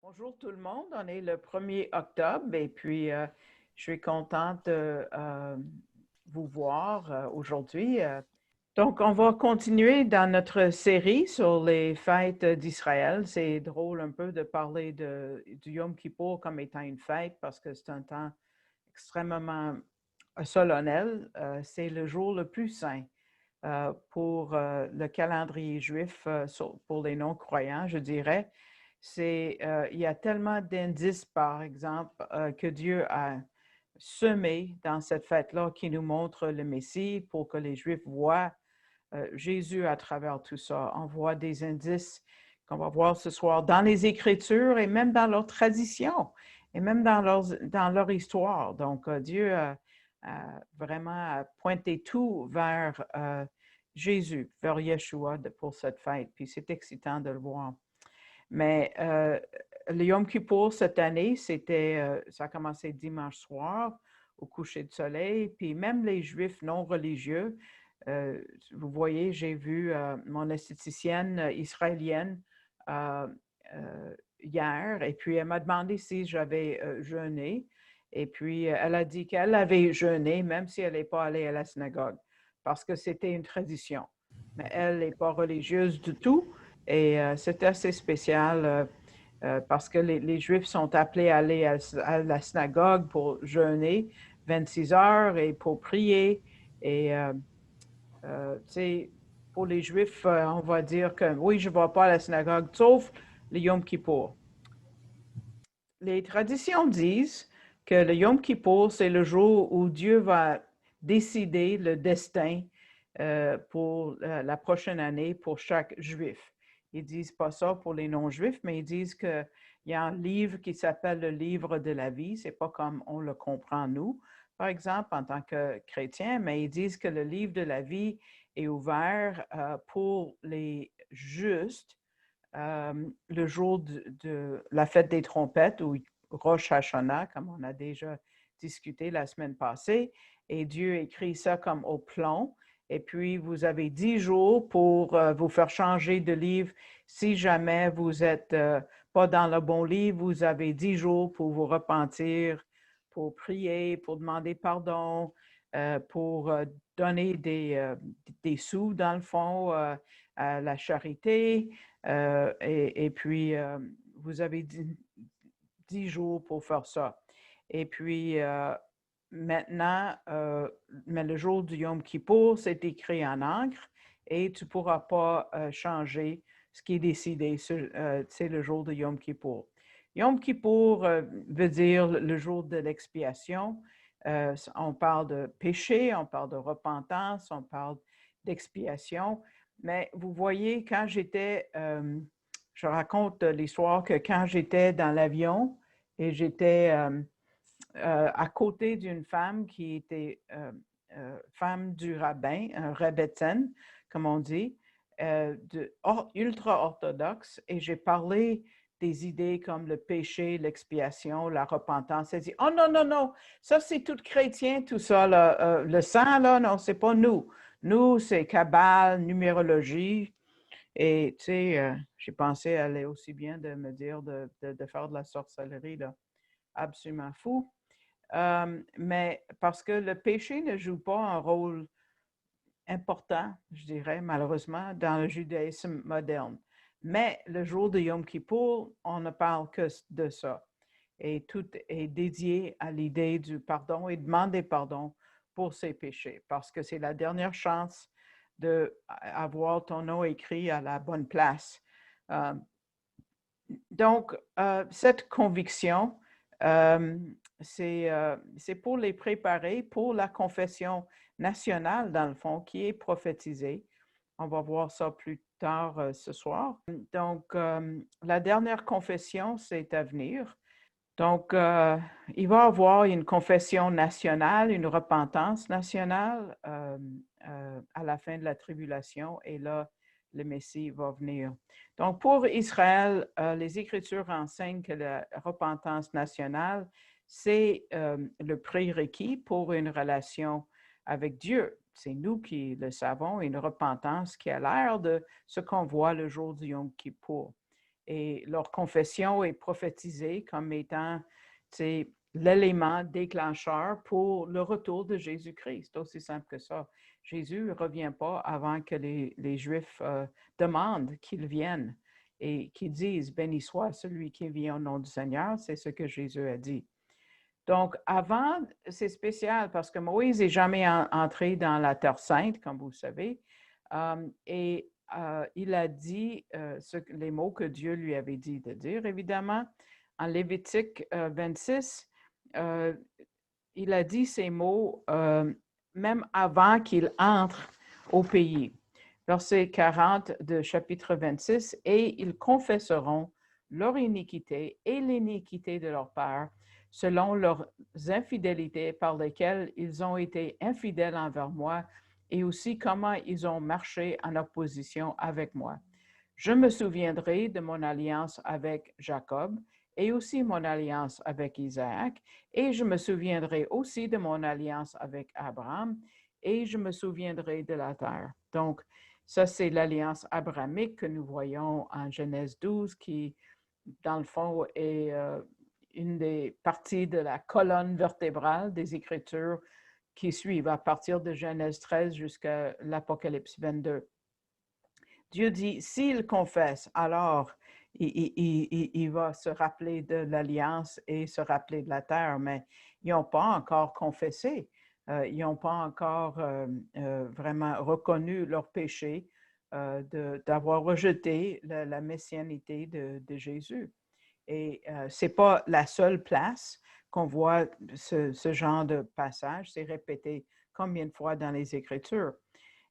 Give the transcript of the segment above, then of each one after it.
Bonjour tout le monde, on est le 1er octobre et puis je suis contente de vous voir aujourd'hui. Donc, on va continuer dans notre série sur les fêtes d'Israël. C'est drôle un peu de parler du Yom Kippour comme étant une fête parce que c'est un temps extrêmement solennel. C'est le jour le plus saint pour le calendrier juif, pour les non-croyants, je dirais. Il y a tellement d'indices, par exemple, que Dieu a semé dans cette fête-là qui nous montre le Messie pour que les Juifs voient Jésus à travers tout ça. On voit des indices qu'on va voir ce soir dans les Écritures et même dans leur tradition et même dans leur histoire. Donc, Dieu a vraiment pointé tout vers Jésus, vers Yeshua pour cette fête. Puis c'est excitant de le voir. Mais le Yom Kippour cette année, ça a commencé dimanche soir au coucher de soleil. Puis même les Juifs non religieux, vous voyez, j'ai vu mon esthéticienne israélienne hier et puis elle m'a demandé si j'avais jeûné. Et puis elle a dit qu'elle avait jeûné même si elle n'est pas allée à la synagogue parce que c'était une tradition. Mais elle n'est pas religieuse du tout. Et c'est assez spécial parce que les Juifs sont appelés à aller à la synagogue pour jeûner 26 heures et pour prier. Et tu sais, pour les Juifs, on va dire que oui, je ne vais pas à la synagogue, sauf le Yom Kippour. Les traditions disent que le Yom Kippour, c'est le jour où Dieu va décider le destin pour la prochaine année pour chaque Juif. Ils ne disent pas ça pour les non-Juifs, mais ils disent qu'il y a un livre qui s'appelle le livre de la vie. Ce n'est pas comme on le comprend nous, par exemple, en tant que chrétiens, mais ils disent que le livre de la vie est ouvert pour les justes le jour de la fête des trompettes ou Rosh Hashanah, comme on a déjà discuté la semaine passée. Et Dieu écrit ça comme au plomb. Et puis, vous avez 10 jours pour vous faire changer de livre. Si jamais vous n'êtes pas dans le bon livre, vous avez 10 jours pour vous repentir, pour prier, pour demander pardon, pour donner des sous, dans le fond, à la charité. Et puis, vous avez 10 jours pour faire ça. Et puis, maintenant, mais le jour du Yom Kippour, c'est écrit en encre et tu ne pourras pas changer ce qui est décidé. C'est le jour de Yom Kippour. Yom Kippour veut dire le jour de l'expiation. On parle de péché, on parle de repentance, on parle d'expiation. Mais vous voyez, je raconte l'histoire que quand j'étais dans l'avion et j'étais à côté d'une femme qui était femme du rabbin, un rebbetzin, comme on dit, ultra-orthodoxe, et j'ai parlé des idées comme le péché, l'expiation, la repentance. Elle dit, oh non, non, non, ça c'est tout chrétien, tout ça, là. Le sang, là, non, c'est pas nous. Nous, c'est Kabbale, numérologie. Et tu sais, j'ai pensé à aller aussi bien de me dire de faire de la sorcellerie, là. Absolument fou. Mais parce que le péché ne joue pas un rôle important, je dirais, malheureusement, dans le judaïsme moderne. Mais le jour de Yom Kippour, on ne parle que de ça. Et tout est dédié à l'idée du pardon et demander pardon pour ses péchés, parce que c'est la dernière chance d'avoir ton nom écrit à la bonne place. Donc, cette conviction, c'est pour les préparer pour la confession nationale, dans le fond, qui est prophétisée. On va voir ça plus tard ce soir. Donc, la dernière confession, c'est à venir. Donc, il va y avoir une confession nationale, une repentance nationale à la fin de la tribulation, et là, le Messie va venir. Donc, pour Israël, les Écritures enseignent que la repentance nationale, c'est le prérequis pour une relation avec Dieu. C'est nous qui le savons, une repentance qui a l'air de ce qu'on voit le jour du Yom Kippour. Et leur confession est prophétisée comme étant l'élément déclencheur pour le retour de Jésus-Christ. C'est aussi simple que ça. Jésus ne revient pas avant que les Juifs demandent qu'il vienne et qu'ils disent « Béni soit celui qui vient au nom du Seigneur ». C'est ce que Jésus a dit. Donc, avant, c'est spécial parce que Moïse n'est jamais entré dans la Terre sainte, comme vous le savez, et il a dit les mots que Dieu lui avait dit de dire, évidemment. En Lévitique 26, il a dit ces mots même avant qu'il entre au pays. Verset 40 de chapitre 26, « Et ils confesseront leur iniquité et l'iniquité de leur père, selon leurs infidélités par lesquelles ils ont été infidèles envers moi, et aussi comment ils ont marché en opposition avec moi. Je me souviendrai de mon alliance avec Jacob et aussi mon alliance avec Isaac, et je me souviendrai aussi de mon alliance avec Abraham, et je me souviendrai de la terre. » Donc, ça, c'est l'alliance abrahamique que nous voyons en Genèse 12, qui, dans le fond, est une des parties de la colonne vertébrale des Écritures qui suivent à partir de Genèse 13 jusqu'à l'Apocalypse 22. Dieu dit, s'il confesse, alors il va se rappeler de l'alliance et se rappeler de la terre, mais ils n'ont pas encore confessé. Ils n'ont pas encore vraiment reconnu leur péché d'avoir rejeté la messianité de Jésus. Et ce n'est pas la seule place qu'on voit ce genre de passage. C'est répété combien de fois dans les Écritures.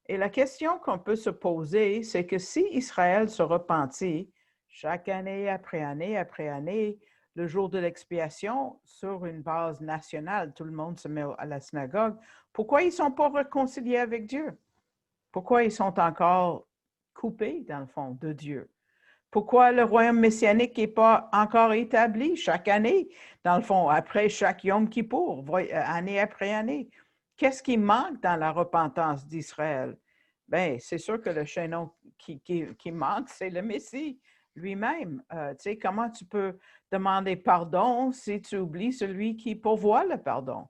Et la question qu'on peut se poser, c'est que si Israël se repentit chaque année après année, le jour de l'expiation, sur une base nationale, tout le monde se met à la synagogue, pourquoi ils ne sont pas réconciliés avec Dieu? Pourquoi ils sont encore coupés, dans le fond, de Dieu? Pourquoi le royaume messianique n'est pas encore établi chaque année, dans le fond, après chaque Yom Kippour, année après année? Qu'est-ce qui manque dans la repentance d'Israël? Bien, c'est sûr que le chaînon qui manque, c'est le Messie lui-même. Tu sais, comment tu peux demander pardon si tu oublies celui qui pourvoit le pardon?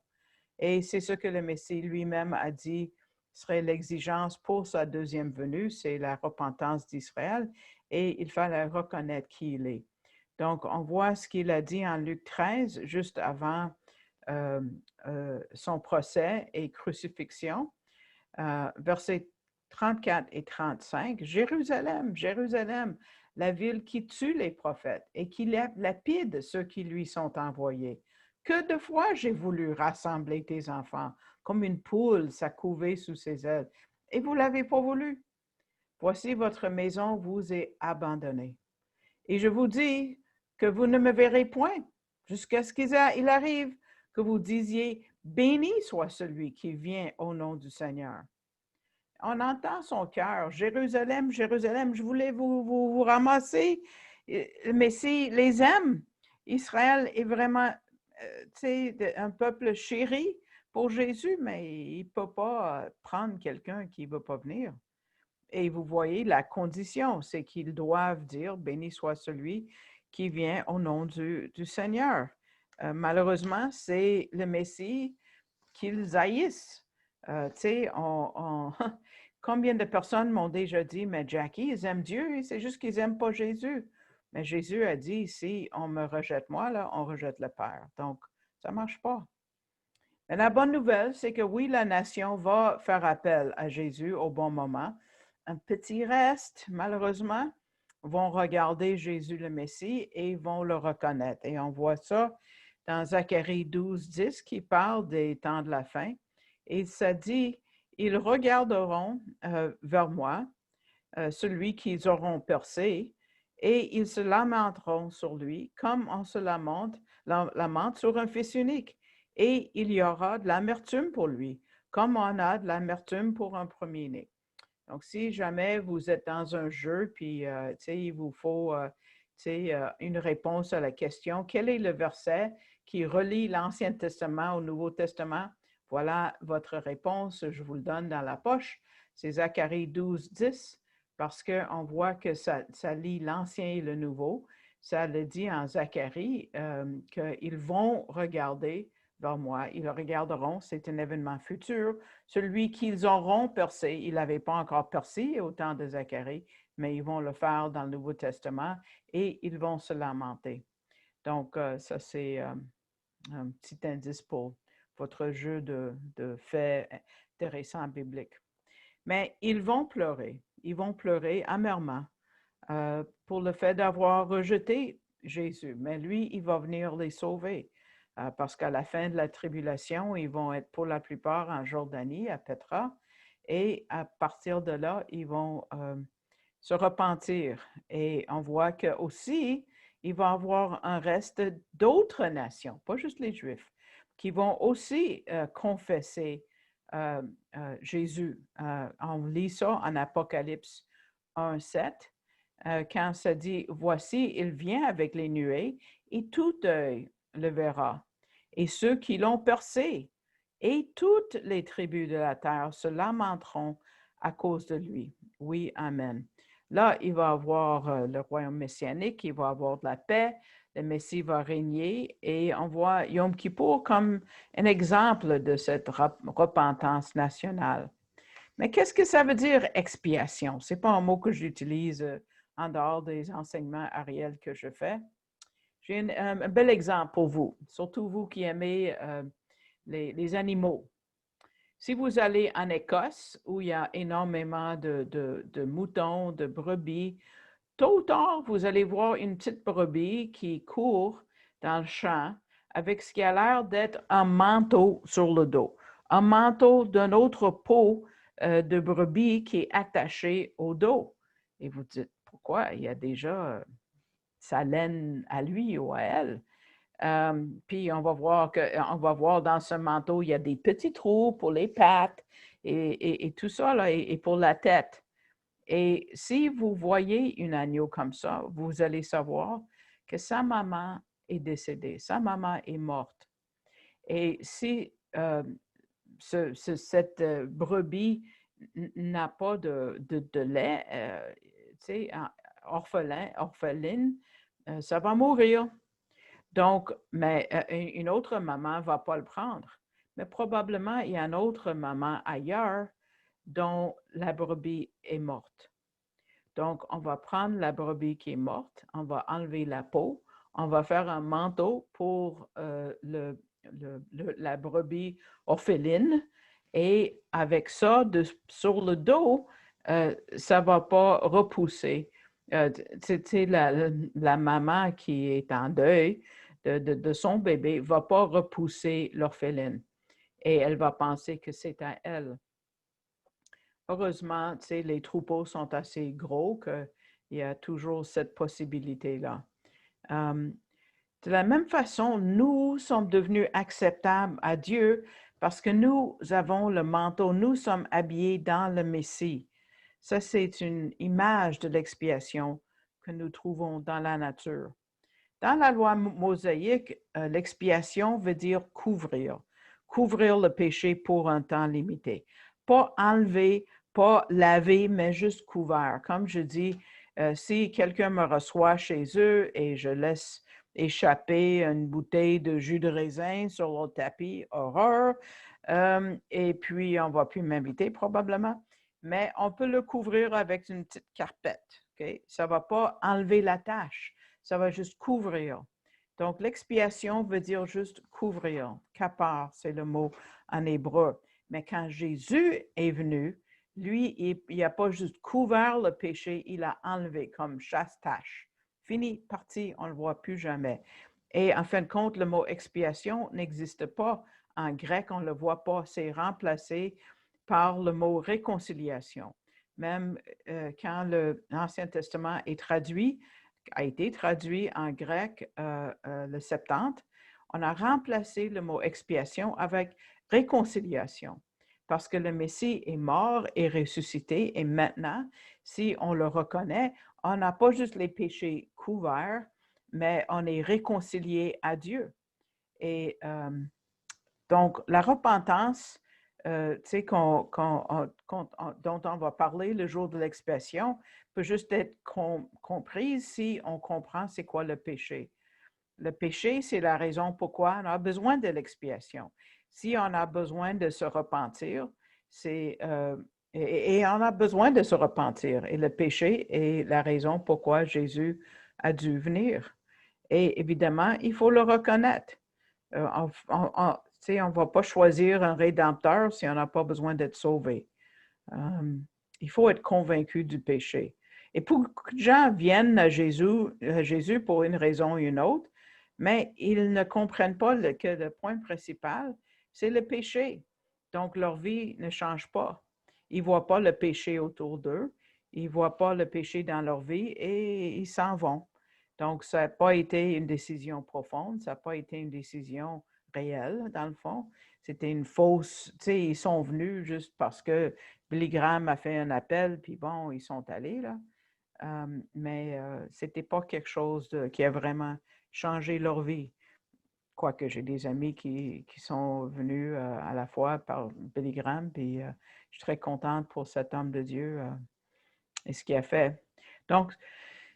Et c'est ce que le Messie lui-même a dit serait l'exigence pour sa deuxième venue, c'est la repentance d'Israël, et il fallait reconnaître qui il est. Donc, on voit ce qu'il a dit en Luc 13, juste avant son procès et crucifixion, versets 34 et 35. « Jérusalem, Jérusalem, la ville qui tue les prophètes et qui lapide ceux qui lui sont envoyés. Que de fois j'ai voulu rassembler tes enfants, comme une poule s'accouvée sous ses ailes, et vous ne l'avez pas voulu. Voici votre maison vous est abandonnée. Et je vous dis que vous ne me verrez point, jusqu'à ce qu'il arrive que vous disiez, béni soit celui qui vient au nom du Seigneur. » On entend son cœur. « Jérusalem, Jérusalem, je voulais vous ramasser. » Le Messie les aime. Israël est vraiment un peuple chéri pour Jésus, mais il ne peut pas prendre quelqu'un qui ne veut pas venir. Et vous voyez la condition, c'est qu'ils doivent dire « Béni soit celui qui vient au nom du Seigneur ». Malheureusement, c'est le Messie qu'ils haïssent. Combien de personnes m'ont déjà dit, mais Jackie, ils aiment Dieu, c'est juste qu'ils n'aiment pas Jésus. Mais Jésus a dit, si on me rejette moi, là, on rejette le Père. Donc, ça ne marche pas. Mais la bonne nouvelle, c'est que oui, la nation va faire appel à Jésus au bon moment. Un petit reste, malheureusement, vont regarder Jésus le Messie et vont le reconnaître. Et on voit ça dans Zacharie 12, 10, qui parle des temps de la fin. Et ça dit, ils regarderont vers moi, celui qu'ils auront percé, et ils se lamenteront sur lui, comme on se lamente sur un fils unique. Et il y aura de l'amertume pour lui, comme on a de l'amertume pour un premier-né. Donc, si jamais vous êtes dans un jeu, puis il vous faut une réponse à la question, quel est le verset qui relie l'Ancien Testament au Nouveau Testament? Voilà votre réponse, je vous le donne dans la poche. C'est Zacharie 12, 10, parce qu'on voit que ça lie l'Ancien et le Nouveau. Ça le dit en Zacharie qu'ils vont regarder vers moi. Ils le regarderont, c'est un événement futur. Celui qu'ils auront percé, ils ne l'avaient pas encore percé au temps de Zacharie, mais ils vont le faire dans le Nouveau Testament et ils vont se lamenter. Donc, ça, c'est un petit indice pour votre jeu de faits intéressants bibliques. Mais ils vont pleurer amèrement pour le fait d'avoir rejeté Jésus. Mais lui, il va venir les sauver. Parce qu'à la fin de la tribulation, ils vont être pour la plupart en Jordanie, à Petra, et à partir de là, ils vont se repentir. Et on voit qu'aussi, il va y avoir un reste d'autres nations, pas juste les Juifs, qui vont aussi confesser Jésus. On lit ça en Apocalypse 1, 7, quand ça dit « Voici, il vient avec les nuées, et tout œil le verra. Et ceux qui l'ont percé, et toutes les tribus de la terre se lamenteront à cause de lui. » Oui, amen. Là, il va y avoir le royaume messianique, il va y avoir de la paix, le Messie va régner, et on voit Yom Kippour comme un exemple de cette repentance nationale. Mais qu'est-ce que ça veut dire expiation? Ce n'est pas un mot que j'utilise en dehors des enseignements Ariel que je fais. J'ai un bel exemple pour vous, surtout vous qui aimez les animaux. Si vous allez en Écosse, où il y a énormément de moutons, de brebis, tôt ou tard, vous allez voir une petite brebis qui court dans le champ avec ce qui a l'air d'être un manteau sur le dos, un manteau d'une autre peau de brebis qui est attaché au dos. Et vous dites, pourquoi? Il y a déjà sa laine à lui ou à elle. Puis on va voir dans ce manteau, il y a des petits trous pour les pattes et tout ça, là, et pour la tête. Et si vous voyez une agneau comme ça, vous allez savoir que sa maman est décédée, sa maman est morte. Et si cette brebis n'a pas de lait, orpheline, ça va mourir. Donc, mais une autre maman ne va pas le prendre. Mais probablement, il y a une autre maman ailleurs dont la brebis est morte. Donc, on va prendre la brebis qui est morte, on va enlever la peau, on va faire un manteau pour la brebis orpheline et avec ça, sur le dos, ça ne va pas repousser. C'est la maman qui est en deuil de son bébé ne va pas repousser l'orpheline et elle va penser que c'est à elle. Heureusement, les troupeaux sont assez gros qu'il y a toujours cette possibilité-là. De la même façon, nous sommes devenus acceptables à Dieu parce que nous avons le manteau, nous sommes habillés dans le Messie. Ça, c'est une image de l'expiation que nous trouvons dans la nature. Dans la loi mosaïque, l'expiation veut dire couvrir le péché pour un temps limité. Pas enlever, pas laver, mais juste couvert. Comme je dis, si quelqu'un me reçoit chez eux et je laisse échapper une bouteille de jus de raisin sur le tapis, horreur. Et puis, on ne va plus m'inviter probablement, mais on peut le couvrir avec une petite carpette. Okay? Ça ne va pas enlever la tâche, ça va juste couvrir. Donc, l'expiation veut dire juste couvrir. Kapar, c'est le mot en hébreu. Mais quand Jésus est venu, lui, il n'a pas juste couvert le péché, il a enlevé comme chasse-tâche. Fini, parti, on ne le voit plus jamais. Et en fin de compte, le mot expiation n'existe pas en grec, on ne le voit pas. C'est remplacé par le mot réconciliation. Même quand l'Ancien Testament est traduit, a été traduit en grec, le Septante, on a remplacé le mot expiation avec réconciliation. Parce que le Messie est mort et ressuscité, et maintenant, si on le reconnaît, on n'a pas juste les péchés couverts, mais on est réconcilié à Dieu. Et donc, la repentance, dont on va parler le jour de l'expiation, peut juste être comprise si on comprend c'est quoi le péché. Le péché, c'est la raison pourquoi on a besoin de l'expiation. Si on a besoin de se repentir, et on a besoin de se repentir. Et le péché est la raison pourquoi Jésus a dû venir. Et évidemment, il faut le reconnaître. On ne va pas choisir un rédempteur si on n'a pas besoin d'être sauvé. Il faut être convaincu du péché. Et beaucoup de gens viennent à Jésus pour une raison ou une autre, mais ils ne comprennent pas que le point principal, c'est le péché. Donc, leur vie ne change pas. Ils ne voient pas le péché autour d'eux, ils ne voient pas le péché dans leur vie et ils s'en vont. Donc, ça n'a pas été une décision profonde, ça n'a pas été une décision réelle, dans le fond. C'était une fausse, ils sont venus juste parce que Billy Graham a fait un appel, puis bon, ils sont allés, là. Mais ce n'était pas quelque chose qui a vraiment changé leur vie. Quoique j'ai des amis qui sont venus à la fois par Billy Graham, puis je suis très contente pour cet homme de Dieu et ce qu'il a fait. Donc,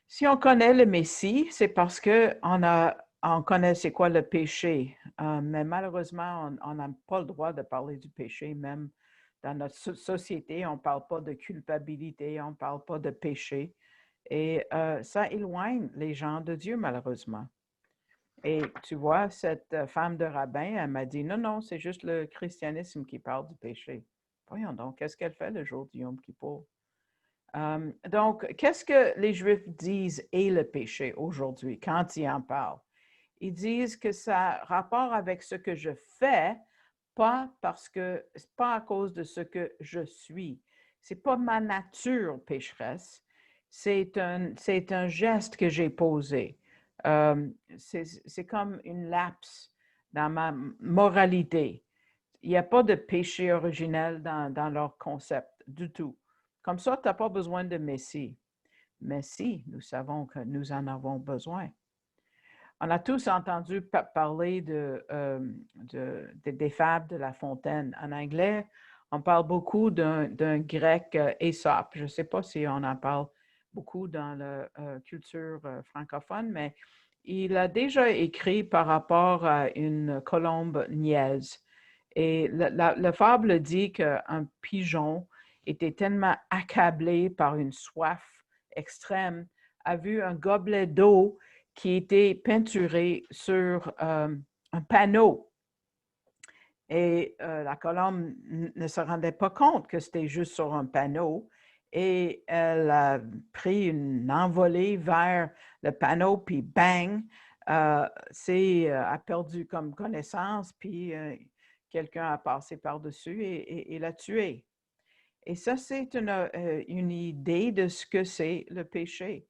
si on connaît le Messie, c'est parce qu'on connaît c'est quoi le péché. Mais malheureusement, on n'a pas le droit de parler du péché, même dans notre société, on ne parle pas de culpabilité, on ne parle pas de péché. Et ça éloigne les gens de Dieu, malheureusement. Et tu vois, cette femme de rabbin, elle m'a dit, non, non, c'est juste le christianisme qui parle du péché. Voyons donc, qu'est-ce qu'elle fait le jour du Yom Kippour? Donc, qu'est-ce que les Juifs disent est le péché aujourd'hui quand ils en parlent? Ils disent que ça a rapport avec ce que je fais, pas à cause de ce que je suis. C'est pas ma nature pécheresse, c'est un geste que j'ai posé. C'est comme une lapse dans ma moralité. Il n'y a pas de péché originel dans leur concept du tout. Comme ça, tu n'as pas besoin de Messie. Mais si, nous savons que nous en avons besoin. On a tous entendu parler des fables de La Fontaine. En anglais, on parle beaucoup d'un grec Ésope. Je ne sais pas si on en parle beaucoup dans la culture francophone, mais il a déjà écrit par rapport à une colombe niaise. Et la fable dit qu'un pigeon était tellement accablé par une soif extrême, a vu un gobelet d'eau qui était peinturé sur un panneau. Et la colombe ne se rendait pas compte que c'était juste sur un panneau. Et elle a pris une envolée vers le panneau, puis bang, a perdu comme connaissance, puis quelqu'un a passé par-dessus et l'a tué. Et ça, c'est une idée de ce que c'est le péché.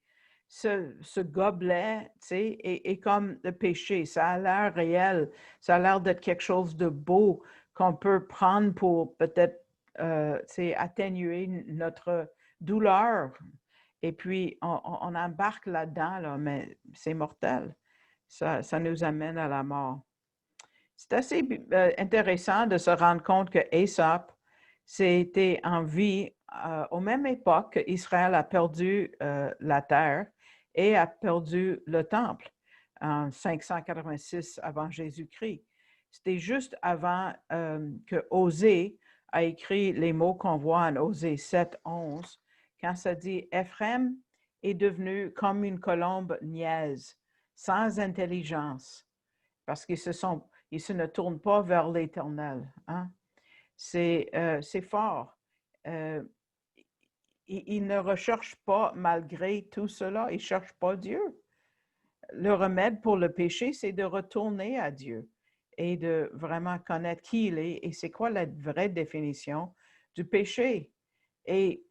Ce gobelet, tu sais, est comme le péché. Ça a l'air réel. Ça a l'air d'être quelque chose de beau qu'on peut prendre pour peut-être, tu sais, atténuer notre douleur. Et puis, on embarque là-dedans, là, mais c'est mortel. Ça nous amène à la mort. C'est assez intéressant de se rendre compte que Ésope, c'était en vie aux mêmes époques qu'Israël a perdu la terre et a perdu le temple. en 586 avant Jésus-Christ. C'était juste avant que Osée a écrit les mots qu'on voit en Osée 7, 11, quand ça dit « Ephraim est devenu comme une colombe niaise, sans intelligence, parce qu'ils se ne tournent pas vers l'Éternel. » Hein? C'est fort. Ils ne recherchent pas, malgré tout cela, ils ne cherchent pas Dieu. Le remède pour le péché, c'est de retourner à Dieu et de vraiment connaître qui il est et c'est quoi la vraie définition du péché. Et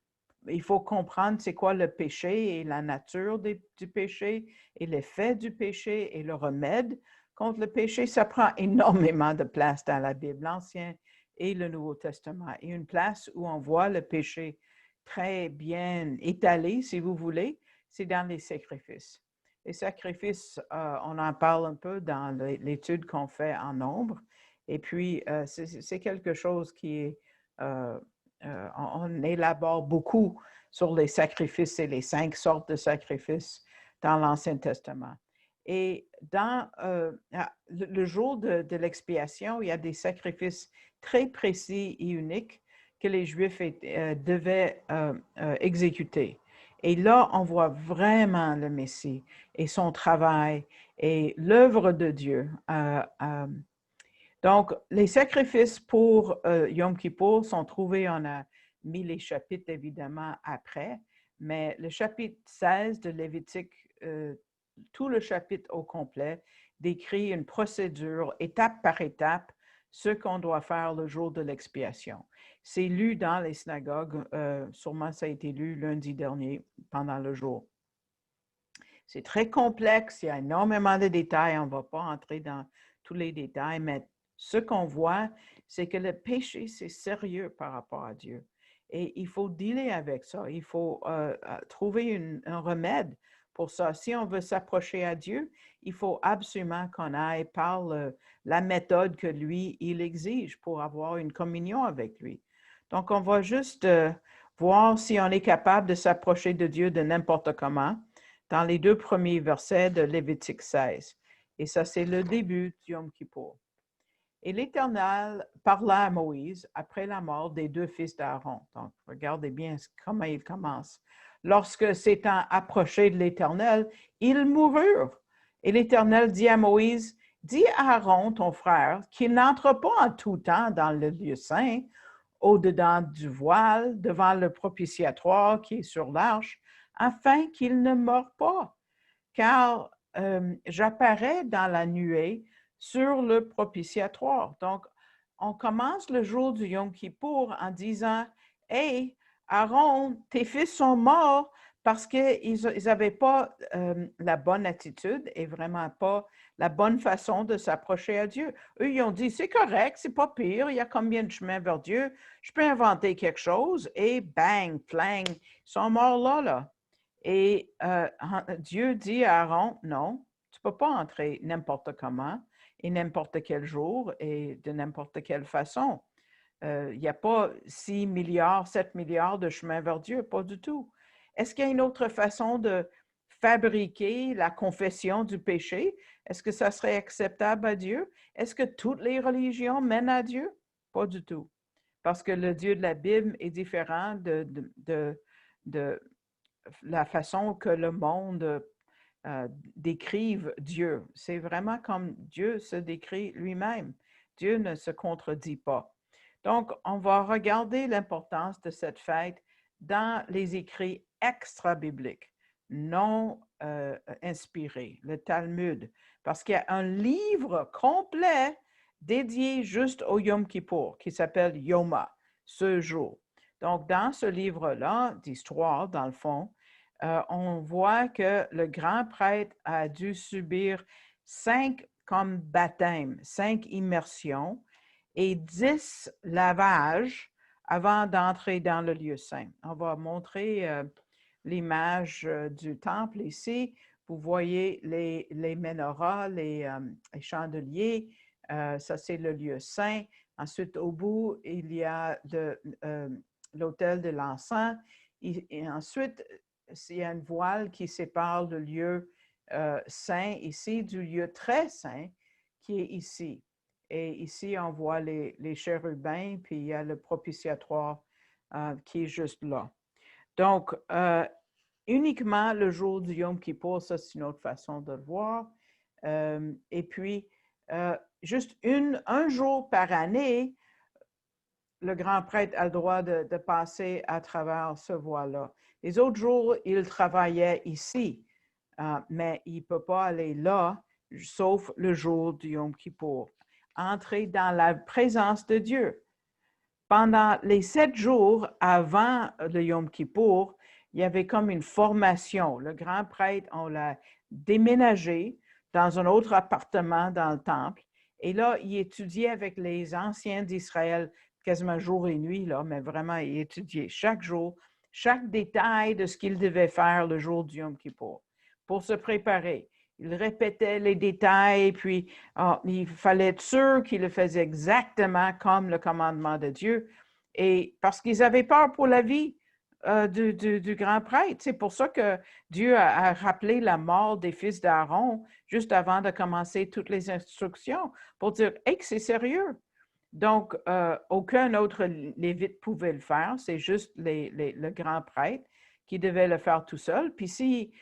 il faut comprendre c'est quoi le péché et la nature du péché et l'effet du péché et le remède contre le péché. Ça prend énormément de place dans la Bible, l'Ancien et le Nouveau Testament. Et une place où on voit le péché très bien étalé, si vous voulez, c'est dans les sacrifices. Les sacrifices, on en parle un peu dans l'étude qu'on fait en nombre. Et puis, c'est quelque chose qui est, on élabore beaucoup sur les sacrifices et les 5 sortes de sacrifices dans l'Ancien Testament. Et dans le jour de l'expiation, il y a des sacrifices très précis et uniques que les Juifs devaient exécuter. Et là, on voit vraiment le Messie et son travail et l'œuvre de Dieu. Donc, les sacrifices pour Yom Kippour sont trouvés, on a mis les chapitres évidemment après, mais le chapitre 16 de Lévitique, tout le chapitre au complet, décrit une procédure, étape par étape, ce qu'on doit faire le jour de l'expiation. C'est lu dans les synagogues, sûrement ça a été lu lundi dernier pendant le jour. C'est très complexe, il y a énormément de détails, on ne va pas entrer dans tous les détails, mais ce qu'on voit, c'est que le péché, c'est sérieux par rapport à Dieu. Et il faut dealer avec ça, il faut trouver un remède pour ça. Si on veut s'approcher à Dieu, il faut absolument qu'on aille par la méthode que lui, il exige pour avoir une communion avec lui. Donc, on va juste voir si on est capable de s'approcher de Dieu de n'importe comment dans les 2 premiers versets de Lévitique 16. Et ça, c'est le début du Yom Kippour. Et l'Éternel parla à Moïse après la mort des 2 fils d'Aaron. Donc, regardez bien comment il commence. Lorsque s'étant approchés de l'Éternel, ils moururent. Et l'Éternel dit à Moïse, « Dis à Aaron, ton frère, qu'il n'entre pas en tout temps dans le lieu saint, au-dedans du voile, devant le propitiatoire qui est sur l'arche, afin qu'il ne meure pas, car j'apparais dans la nuée sur le propitiatoire. » Donc, on commence le jour du Yom Kippour en disant, « Hey, Aaron, tes fils sont morts parce qu'ils n'avaient pas la bonne attitude et vraiment pas la bonne façon de s'approcher à Dieu. » Eux, ils ont dit, « C'est correct, c'est pas pire, il y a combien de chemins vers Dieu? Je peux inventer quelque chose. » Et bang, flang, ils sont morts là. Et Dieu dit à Aaron, non, tu ne peux pas entrer n'importe comment et n'importe quel jour et de n'importe quelle façon. Il n'y a pas 6 milliards, 7 milliards de chemins vers Dieu, pas du tout. Est-ce qu'il y a une autre façon de fabriquer la confession du péché? Est-ce que ça serait acceptable à Dieu? Est-ce que toutes les religions mènent à Dieu? Pas du tout. Parce que le Dieu de la Bible est différent de la façon que le monde décrive Dieu. C'est vraiment comme Dieu se décrit lui-même. Dieu ne se contredit pas. Donc, on va regarder l'importance de cette fête dans les écrits extra-bibliques, non inspirés, le Talmud, parce qu'il y a un livre complet dédié juste au Yom Kippour qui s'appelle Yoma, ce jour. Donc, dans ce livre-là d'histoire, dans le fond, on voit que le grand prêtre a dû subir 5 comme baptêmes, 5 immersions et 10 lavages avant d'entrer dans le lieu saint. On va montrer l'image du temple ici. Vous voyez les menorahs, les chandeliers. Ça, c'est le lieu saint. Ensuite, au bout, il y a l'autel de l'encens. Et ensuite, il y a une voile qui sépare le lieu saint ici, du lieu très saint qui est ici. Et ici, on voit les chérubins, puis il y a le propitiatoire qui est juste là. Donc, uniquement le jour du Yom Kippour, ça c'est une autre façon de le voir. Et puis, juste un jour par année, le grand prêtre a le droit de passer à travers ce voile-là. Les autres jours, il travaillait ici, mais il ne peut pas aller là, sauf le jour du Yom Kippour. Entrer dans la présence de Dieu. Pendant les 7 jours avant le Yom Kippour, il y avait comme une formation. Le grand prêtre, on l'a déménagé dans un autre appartement dans le temple. Et là, il étudiait avec les anciens d'Israël quasiment jour et nuit, là, mais vraiment, il étudiait chaque jour, chaque détail de ce qu'il devait faire le jour du Yom Kippour pour se préparer. Il répétait les détails, puis il fallait être sûr qu'il le faisait exactement comme le commandement de Dieu. Et parce qu'ils avaient peur pour la vie du grand prêtre. C'est pour ça que Dieu a rappelé la mort des fils d'Aaron juste avant de commencer toutes les instructions pour dire « Hey, c'est sérieux! » Donc, aucun autre lévite pouvait le faire. C'est juste le grand prêtre qui devait le faire tout seul. Puis si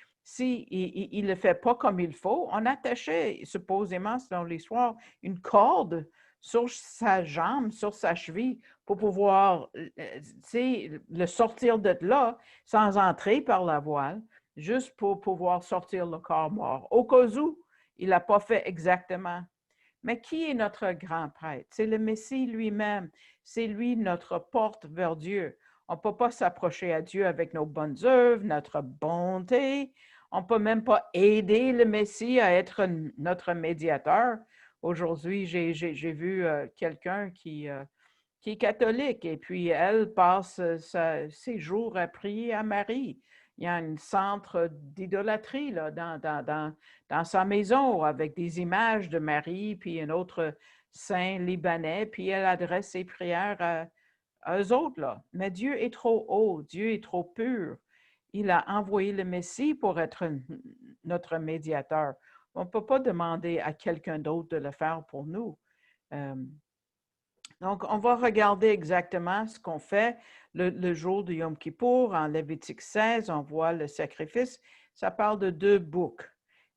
il ne le fait pas comme il faut, on attachait supposément, selon l'histoire, une corde sur sa jambe, sur sa cheville, pour pouvoir le sortir de là sans entrer par la voile, juste pour pouvoir sortir le corps mort. Au cas où, il n'a pas fait exactement. Mais qui est notre grand prêtre? C'est le Messie lui-même. C'est lui notre porte vers Dieu. On ne peut pas s'approcher à Dieu avec nos bonnes œuvres, notre bonté. On ne peut même pas aider le Messie à être notre médiateur. Aujourd'hui, j'ai vu quelqu'un qui est catholique et puis elle passe ses jours à prier à Marie. Il y a un centre d'idolâtrie là, dans sa maison avec des images de Marie, puis un autre saint libanais, puis elle adresse ses prières à eux autres. Là. Mais Dieu est trop haut, Dieu est trop pur. Il a envoyé le Messie pour être notre médiateur. On ne peut pas demander à quelqu'un d'autre de le faire pour nous. Donc, on va regarder exactement ce qu'on fait le jour du Yom Kippour. En Lévitique 16, on voit le sacrifice. Ça parle de 2 boucs.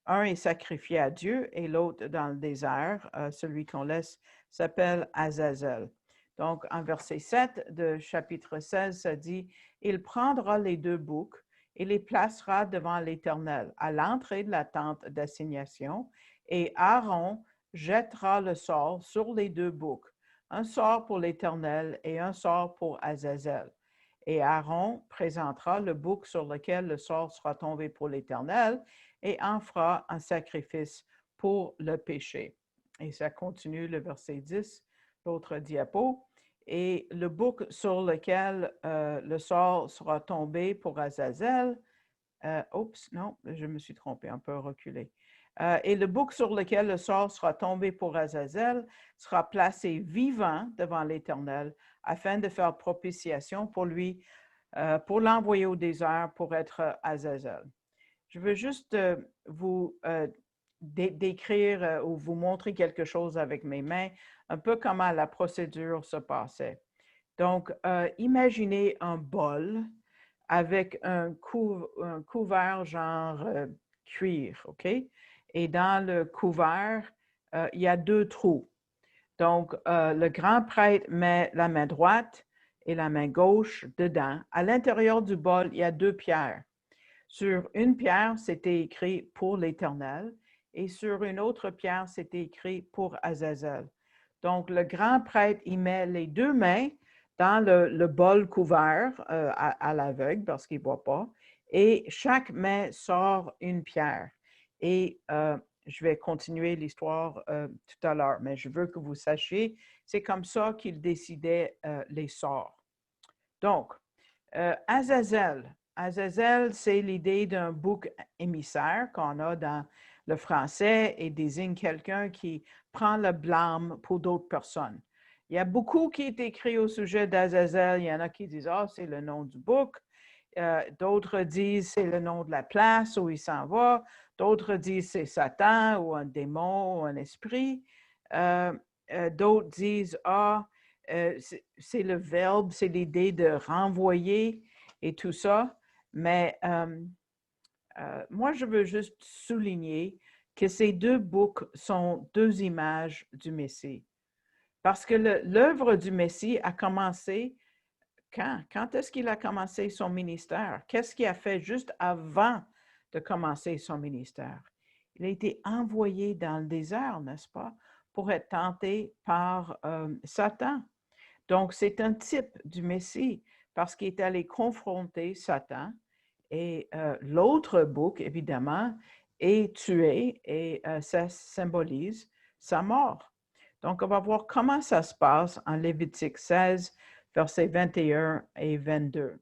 Un est sacrifié à Dieu et l'autre dans le désert. Celui qu'on laisse s'appelle Azazel. Donc, en verset 7 de chapitre 16, ça dit « Il prendra les 2 boucs et les placera devant l'Éternel à l'entrée de la tente d'assignation, et Aaron jettera le sort sur les 2 boucs. Un sort pour l'Éternel et un sort pour Azazel. Et Aaron présentera le bouc sur lequel le sort sera tombé pour l'Éternel et en fera un sacrifice pour le péché. » Et ça continue le verset 10, l'autre diapo. Et le bouc sur lequel le sort sera tombé pour Azazel, oups, non, je me suis trompée, on peut reculer. Et le bouc sur lequel le sort sera tombé pour Azazel sera placé vivant devant l'Éternel afin de faire propitiation pour lui, pour l'envoyer au désert pour être Azazel. Je veux juste vous décrire ou vous montrer quelque chose avec mes mains, un peu comment la procédure se passait. Donc, imaginez un bol avec un couvert genre cuir, OK? Et dans le couvert, il y a 2 trous. Donc, le grand prêtre met la main droite et la main gauche dedans. À l'intérieur du bol, il y a 2 pierres. Sur une pierre, c'était écrit « Pour l'Éternel » et sur une autre pierre, c'était écrit « Pour Azazel ». Donc, le grand prêtre, il met les 2 mains dans le bol couvert à l'aveugle parce qu'il ne voit pas, et chaque main sort une pierre. Et je vais continuer l'histoire tout à l'heure, mais je veux que vous sachiez, c'est comme ça qu'il décidait les sorts. Donc, Azazel. Azazel, c'est l'idée d'un bouc émissaire qu'on a dans le français et désigne quelqu'un qui prend le blâme pour d'autres personnes. Il y a beaucoup qui est écrit au sujet d'Azazel. Il y en a qui disent « Ah, c'est le nom du bouc ». D'autres disent « C'est le nom de la place où il s'en va ». D'autres disent c'est Satan ou un démon ou un esprit. D'autres disent, c'est le verbe, c'est l'idée de renvoyer et tout ça. Mais moi, je veux juste souligner que ces deux boucs sont deux images du Messie. Parce que l'œuvre du Messie a commencé quand? Quand est-ce qu'il a commencé son ministère? Qu'est-ce qu'il a fait juste avant de commencer son ministère? Il a été envoyé dans le désert, n'est-ce pas, pour être tenté par Satan. Donc, c'est un type du Messie parce qu'il est allé confronter Satan et l'autre bouc, évidemment, est tué et ça symbolise sa mort. Donc, on va voir comment ça se passe en Lévitique 16, versets 21 et 22.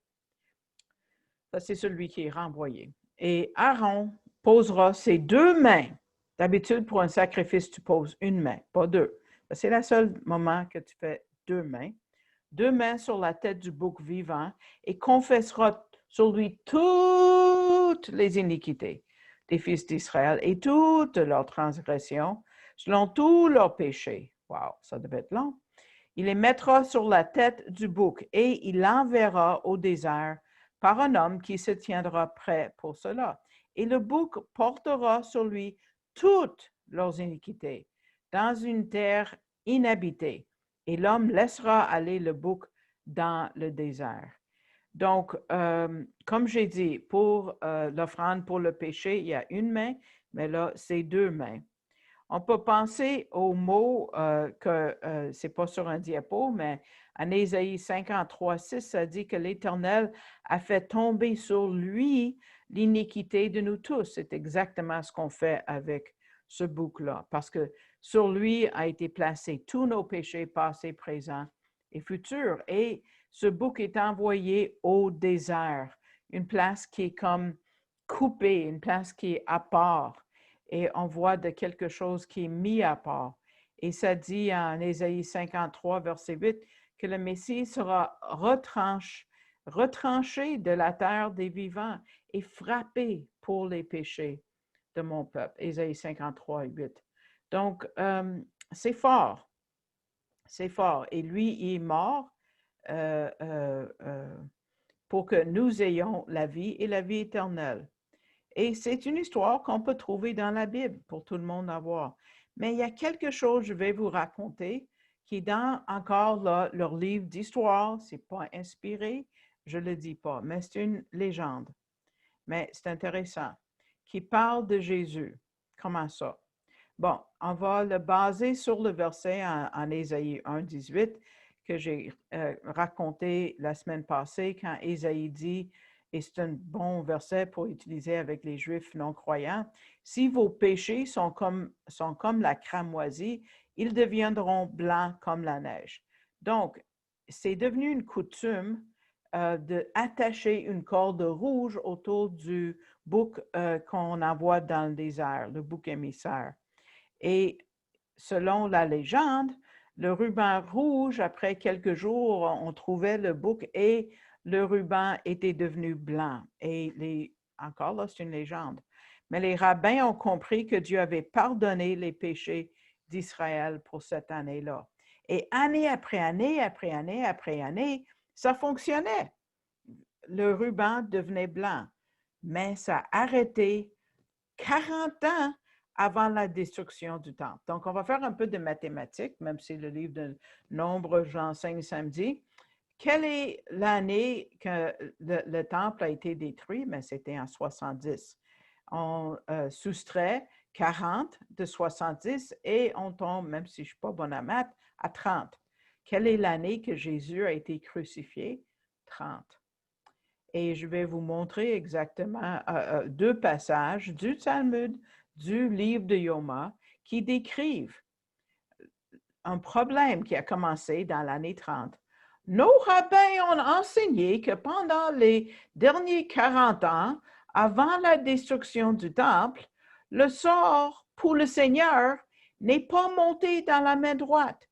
Ça, c'est celui qui est renvoyé. Et Aaron posera ses deux mains. D'habitude, pour un sacrifice, tu poses une main, pas deux. C'est le seul moment que tu fais deux mains. Deux mains sur la tête du bouc vivant et confessera sur lui toutes les iniquités des fils d'Israël et toutes leurs transgressions, selon tous leurs péchés. Wow, ça devait être long. Il les mettra sur la tête du bouc et il l'enverra au désert par un homme qui se tiendra prêt pour cela. Et le bouc portera sur lui toutes leurs iniquités dans une terre inhabitée. Et l'homme laissera aller le bouc dans le désert. Donc, comme j'ai dit, pour l'offrande pour le péché, il y a une main, mais là, c'est deux mains. On peut penser au mot que ce n'est pas sur un diapo, mais en Ésaïe 53, 6, ça dit que l'Éternel a fait tomber sur lui l'iniquité de nous tous. C'est exactement ce qu'on fait avec ce bouc-là, parce que sur lui a été placé tous nos péchés passés, présents et futurs. Et ce bouc est envoyé au désert, une place qui est comme coupée, une place qui est à part. Et on voit de quelque chose qui est mis à part. Et ça dit en Ésaïe 53, verset 8, que le Messie sera retranché de la terre des vivants et frappé pour les péchés de mon peuple. Ésaïe 53, 8. Donc, c'est fort. C'est fort. Et lui, il est mort pour que nous ayons la vie et la vie éternelle. Et c'est une histoire qu'on peut trouver dans la Bible pour tout le monde à voir. Mais il y a quelque chose que je vais vous raconter qui est dans encore là, leur livre d'histoire. Ce n'est pas inspiré, je ne le dis pas, mais c'est une légende. Mais c'est intéressant. Qui parle de Jésus. Comment ça? Bon, on va le baser sur le verset en Ésaïe 1, 18 que j'ai raconté la semaine passée quand Ésaïe dit, et c'est un bon verset pour utiliser avec les Juifs non-croyants, « Si vos péchés sont comme la cramoisie, ils deviendront blancs comme la neige. » Donc, c'est devenu une coutume d'attacher une corde rouge autour du bouc qu'on envoie dans le désert, le bouc émissaire. Et selon la légende, le ruban rouge, après quelques jours, on trouvait le bouc et le ruban était devenu blanc. Et encore là, c'est une légende. Mais les rabbins ont compris que Dieu avait pardonné les péchés d'Israël pour cette année-là. Et année après année, après année, après année, ça fonctionnait. Le ruban devenait blanc. Mais ça a arrêté 40 ans avant la destruction du temple. Donc, on va faire un peu de mathématiques, même si le livre de Nombre, j'enseigne samedi. Quelle est l'année que le temple a été détruit? Mais c'était en 70. On soustrait 40 de 70 et on tombe, même si je ne suis pas bonne à maths, à 30. Quelle est l'année que Jésus a été crucifié? 30. Et je vais vous montrer exactement deux passages du Talmud, du livre de Yoma, qui décrivent un problème qui a commencé dans l'année 30. Nos rabbins ont enseigné que pendant les derniers 40 ans, avant la destruction du temple, le sort pour le Seigneur n'est pas monté dans la main droite.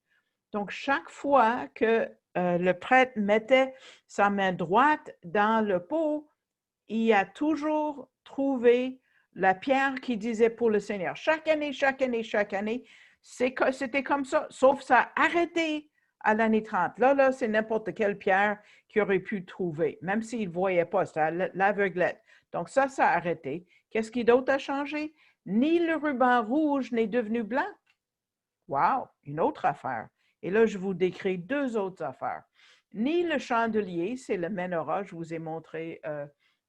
Donc, chaque fois que le prêtre mettait sa main droite dans le pot, il a toujours trouvé la pierre qui disait pour le Seigneur, chaque année, chaque année, chaque année, c'était comme ça, sauf ça a arrêté à l'année 30. Là, c'est n'importe quelle pierre qu'il aurait pu trouver, même s'il ne voyait pas, c'était l'aveuglette. Donc ça a arrêté. Qu'est-ce qui d'autre a changé? Ni le ruban rouge n'est devenu blanc. Wow, une autre affaire. Et là, je vous décris deux autres affaires. Ni le chandelier, c'est le menorah, je vous ai montré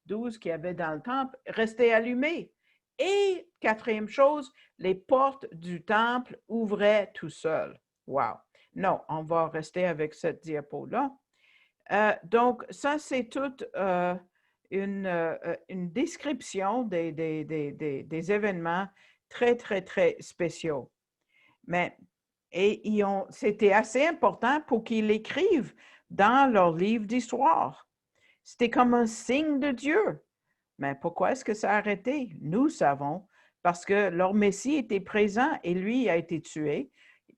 12 qu'il y avait dans le temple, restait allumé. Et quatrième chose, les portes du temple ouvraient tout seuls. Wow. Non, on va rester avec cette diapo-là. Donc, ça, c'est toute une description des événements très, très, très spéciaux. Mais, c'était assez important pour qu'ils l'écrivent dans leur livre d'histoire. C'était comme un signe de Dieu. Mais pourquoi est-ce que ça a arrêté? Nous savons, parce que leur Messie était présent et lui a été tué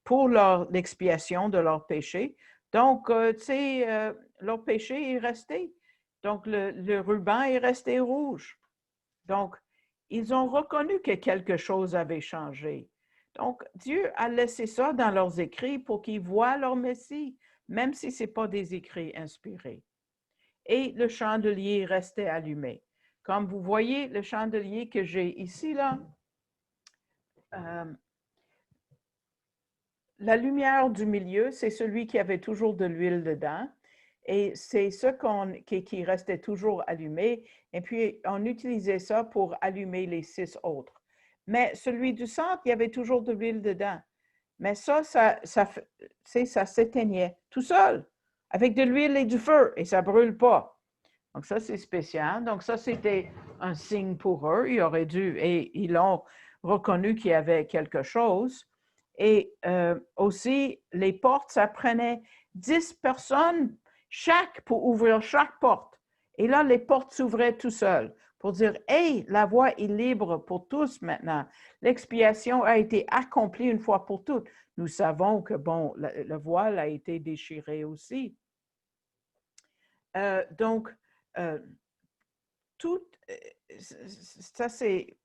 pour l'expiation de leur péché. Donc, leur péché est resté. Donc, le ruban est resté rouge. Donc, ils ont reconnu que quelque chose avait changé. Donc, Dieu a laissé ça dans leurs écrits pour qu'ils voient leur Messie, même si ce n'est pas des écrits inspirés. Et le chandelier restait allumé. Comme vous voyez, le chandelier que j'ai ici, là, la lumière du milieu, c'est celui qui avait toujours de l'huile dedans. Et c'est ce qui restait toujours allumé. Et puis, on utilisait ça pour allumer les 6 autres. Mais celui du centre, il y avait toujours de l'huile dedans. Mais ça s'éteignait tout seul, avec de l'huile et du feu, et ça ne brûle pas. Donc ça, c'est spécial. Donc ça, c'était un signe pour eux. Ils auraient dû, et ils l'ont reconnu qu'il y avait quelque chose. Et aussi, les portes, ça prenait 10 personnes chaque pour ouvrir chaque porte. Et là, les portes s'ouvraient tout seules pour dire, hey, la voie est libre pour tous maintenant. L'expiation a été accomplie une fois pour toutes. Nous savons que, bon, le voile a été déchiré aussi. Donc, tout, ça c'est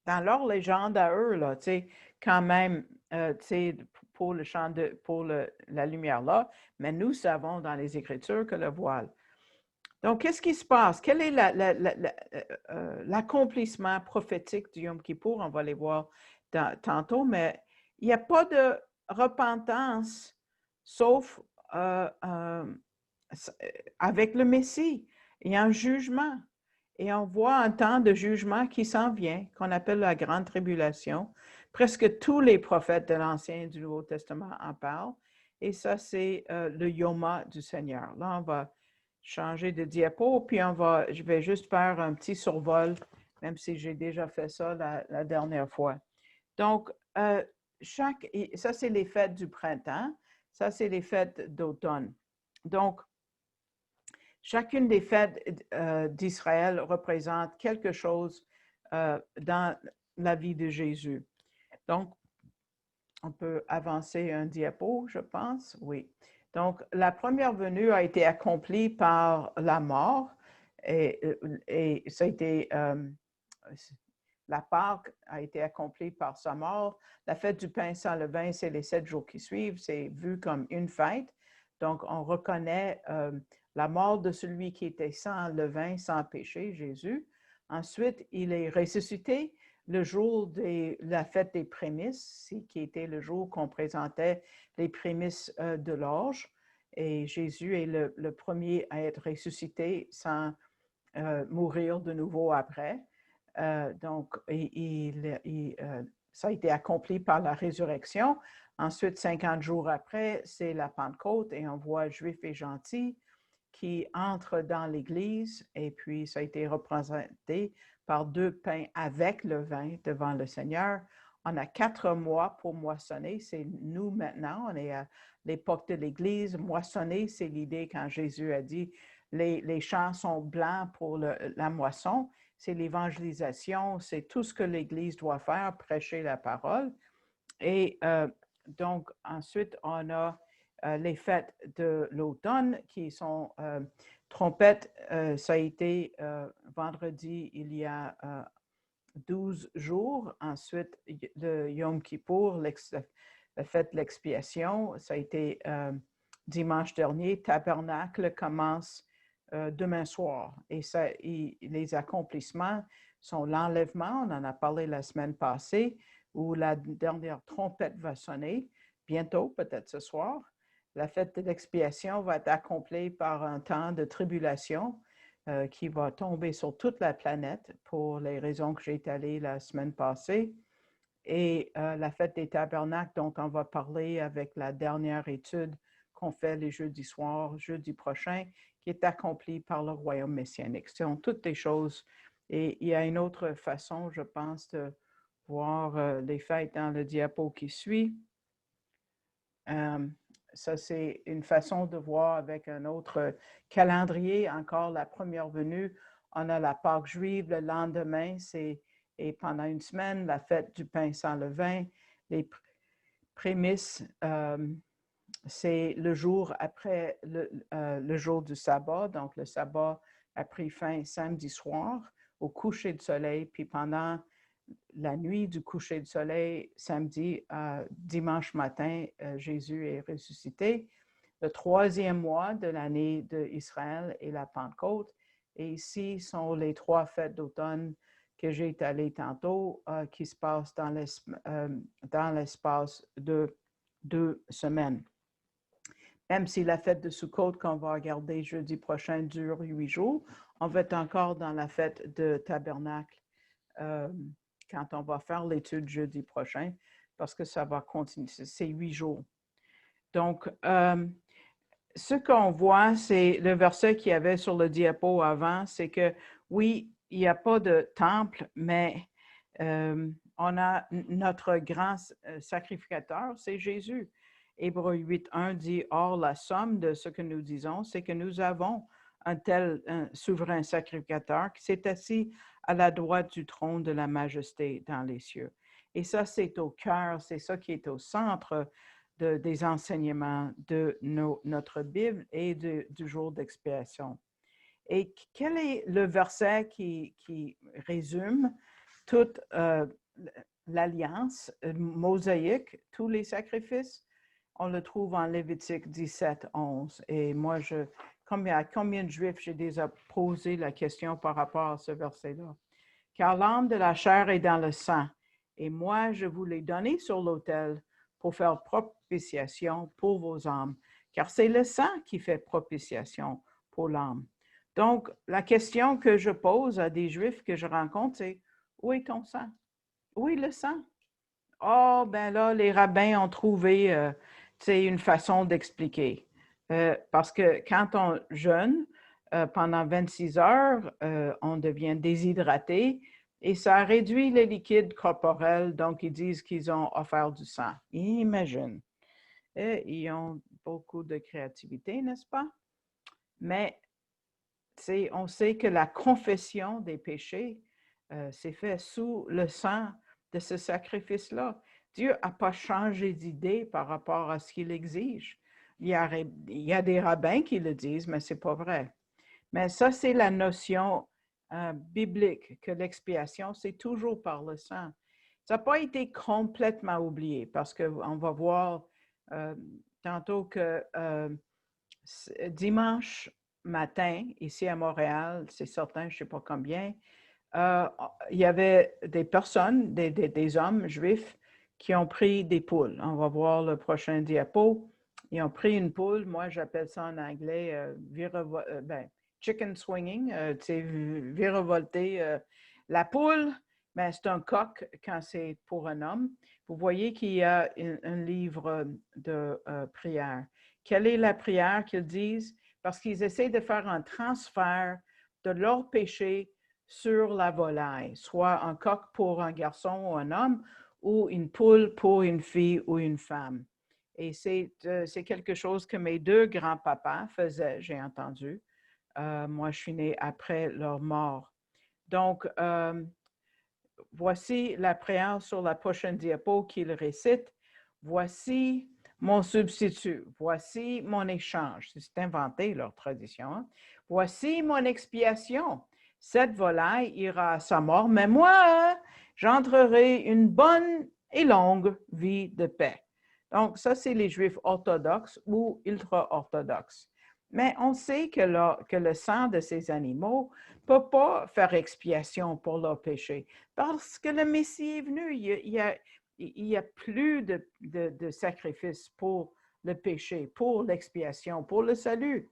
dans leur légende à eux, là, tu sais, quand même, tu sais, pour le champ pour la lumière là, mais nous savons dans les Écritures que le voile. Donc, qu'est-ce qui se passe? Quel est l'accomplissement prophétique du Yom Kippour? On va les voir tantôt, mais il n'y a pas de repentance sauf avec le Messie. Il y a un jugement. Et on voit un temps de jugement qui s'en vient, qu'on appelle la Grande Tribulation. Presque tous les prophètes de l'Ancien et du Nouveau Testament en parlent. Et ça, c'est le Yoma du Seigneur. Là, on va changer de diapo, puis je vais juste faire un petit survol, même si j'ai déjà fait ça la dernière fois. Donc, ça, c'est les fêtes du printemps. Ça, c'est les fêtes d'automne. Donc, chacune des fêtes d'Israël représente quelque chose dans la vie de Jésus. Donc, on peut avancer un diapo, je pense. Oui. Donc, la première venue a été accomplie par la mort et ça a été, la Pâque a été accomplie par sa mort. La fête du pain sans levain, c'est les 7 jours qui suivent. C'est vu comme une fête. Donc, on reconnaît la mort de celui qui était sans levain, sans péché, Jésus. Ensuite, il est ressuscité le jour de la fête des prémices, qui était le jour qu'on présentait les prémices de l'orge. Et Jésus est le premier à être ressuscité sans mourir de nouveau après. Donc, ça a été accompli par la résurrection. Ensuite, 50 jours après, c'est la Pentecôte et on voit Juifs et gentils qui entrent dans l'Église et puis ça a été représenté par 2 pains avec le vin devant le Seigneur. On a 4 mois pour moissonner. C'est nous maintenant, on est à l'époque de l'Église. Moissonner, c'est l'idée quand Jésus a dit les champs sont blancs pour la moisson. C'est l'évangélisation, c'est tout ce que l'Église doit faire, prêcher la parole. Et donc, ensuite, on a les fêtes de l'automne qui sont trompettes. Ça a été vendredi, il y a 12 jours. Ensuite, le Yom Kippour, la fête de l'expiation, ça a été dimanche dernier. Tabernacle commence demain soir. Et ça, les accomplissements sont l'enlèvement, on en a parlé la semaine passée, où la dernière trompette va sonner, bientôt, peut-être ce soir. La fête de l'expiation va être accomplie par un temps de tribulation qui va tomber sur toute la planète pour les raisons que j'ai étalées la semaine passée. Et la fête des tabernacles dont on va parler avec la dernière étude qu'on fait les jeudis soirs, jeudi prochain, qui est accomplie par le royaume messianique. Ce sont toutes des choses. Et il y a une autre façon, je pense, de voir les fêtes dans le diapo qui suit. Ça, c'est une façon de voir avec un autre calendrier. Encore la première venue, on a la Pâque juive. Le lendemain, et pendant une semaine, la fête du pain sans levain. Les prémices, c'est le jour après le jour du sabbat. Donc, le sabbat a pris fin samedi soir au coucher du soleil. Puis pendant la nuit du coucher du soleil, samedi à dimanche matin, Jésus est ressuscité. Le 3e mois de l'année d'Israël est la Pentecôte. Et ici sont les 3 fêtes d'automne que j'ai étalées tantôt, qui se passent dans l'espace de 2 semaines. Même si la fête de Sukkot qu'on va regarder jeudi prochain dure 8 jours, on va être encore dans la fête de Tabernacle quand on va faire l'étude jeudi prochain, parce que ça va continuer, c'est 8 jours. Donc, ce qu'on voit, c'est le verset qu'il y avait sur le diapo avant, c'est que oui, il n'y a pas de temple, mais on a notre grand sacrificateur, c'est Jésus. Hébreux 8.1 dit, « Or, la somme de ce que nous disons, c'est que nous avons un souverain sacrificateur qui s'est assis à la droite du trône de la majesté dans les cieux. » Et ça, c'est au cœur, c'est ça qui est au centre des enseignements de notre Bible et du jour d'expiation. Et quel est le verset qui résume toute l'alliance mosaïque, tous les sacrifices? On le trouve en Lévitique 17.11. Et moi, combien de Juifs j'ai déjà posé la question par rapport à ce verset-là? « Car l'âme de la chair est dans le sang, et moi, je vous l'ai donné sur l'autel pour faire propitiation pour vos âmes, car c'est le sang qui fait propitiation pour l'âme. » Donc, la question que je pose à des Juifs que je rencontre, c'est « Où est ton sang? Où est le sang? » Oh, ben là, les rabbins ont trouvé une façon d'expliquer. Parce que quand on jeûne pendant 26 heures, on devient déshydraté et ça réduit les liquides corporels. Donc, ils disent qu'ils ont offert du sang. Imagine. Ils ont beaucoup de créativité, n'est-ce pas? Mais on sait que la confession des péchés s'est faite sous le sang de ce sacrifice-là. Dieu n'a pas changé d'idée par rapport à ce qu'il exige. Il y a des rabbins qui le disent, mais ce n'est pas vrai. Mais ça, c'est la notion biblique, que l'expiation, c'est toujours par le sang. Ça n'a pas été complètement oublié, parce qu'on va voir tantôt que dimanche matin, ici à Montréal, c'est certain, je ne sais pas combien, il y avait des personnes, des hommes juifs qui ont pris des poules. On va voir le prochain diapo. Ils ont pris une poule, moi j'appelle ça en anglais chicken swinging, virevolter la poule, mais c'est un coq quand c'est pour un homme. Vous voyez qu'il y a un livre de prière. Quelle est la prière qu'ils disent? Parce qu'ils essaient de faire un transfert de leur péché sur la volaille, soit un coq pour un garçon ou un homme, ou une poule pour une fille ou une femme. Et c'est quelque chose que mes 2 grands-papas faisaient, j'ai entendu. Moi, je suis née après leur mort. Donc, voici la prière sur la prochaine diapo qu'il récite. « Voici mon substitut. Voici mon échange. » C'est inventé, leur tradition. Hein? « Voici mon expiation. cette volaille ira à sa mort, mais moi, j'entrerai une bonne et longue vie de paix. Donc, ça, c'est les Juifs orthodoxes ou ultra-orthodoxes. Mais on sait que le sang de ces animaux ne peut pas faire expiation pour leurs péchés, parce que le Messie est venu. Il y a plus de sacrifice pour le péché, pour l'expiation, pour le salut.